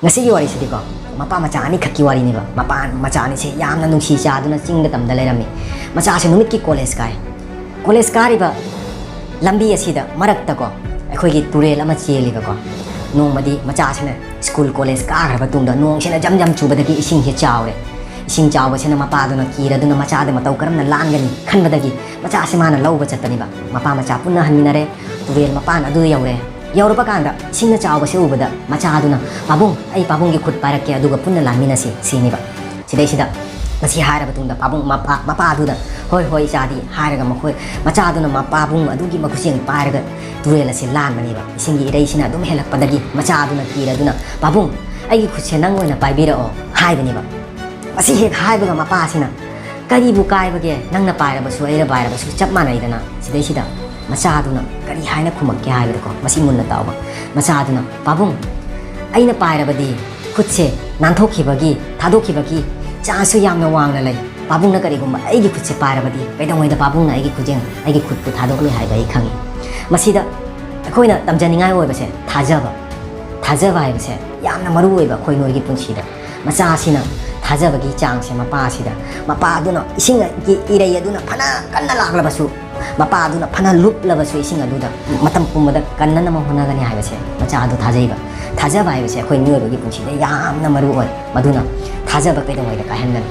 ngasi wari sidiko mapa macha ani khakki wari ni ba mapa macha ani se yamna nungsi cha aduna chingda tamda leirami macha se numit ki college kai ba lambi asida marakta ko akhoi gi turel ama cheli ba ko nong madi macha sena school college ka garba tungda nong sena jam jam chubadagi ising he chawre ising chawba sena mapa aduna kira duna macha de matau karamna langani khanbadagi macha se mana lawba chatani ba mapa macha punna hanminare turel mapa na adu yaure yaurpa kanda singna chawba se ubada macha aduna pabung ai pabung gi khut parak ke aduga punna lamina se sini ba sidai sida masi hara batunda pabung mapa aduda hoi chadi haraga makhoi macha aduna mapa bung adugi makusing paraga turela se lan mani ba singi irei sina dum helak padagi macha aduna kira aduna pabung ai gi khutse nang oina paibira o hai bani ba masi he hai ba mapa sina kari bu kai bage nang na paira ba su aira baira ba su chap manai dana sidai sida macha aduna kari haina khumak ke hai ba ko masi munna tawba macha aduna pabung aina paira badi khutse nanthokhi bagi thadokhi bagi chasu yamna wangna lai pabung na kari gumba ai gi khutse paira badi kaidongoi da pabung na ai gi khujeng ai gi khut pu thadokli hai ba ai khangi masida akoina tamjaningai oi base thajaba hai base yamna maru oi ba khoi noi gi punchi da macha sina thajaba gi chang se mapa sida mapa aduna ising gi irei aduna phana kanna lagla basu mapa aduna phana lup la basu ising aduda matam pumada kanna na hona gani hai base macha adu thajaba hai base khoi noi gi punchi da yamna maru oi maduna thajaba kaidongoi da ka hengan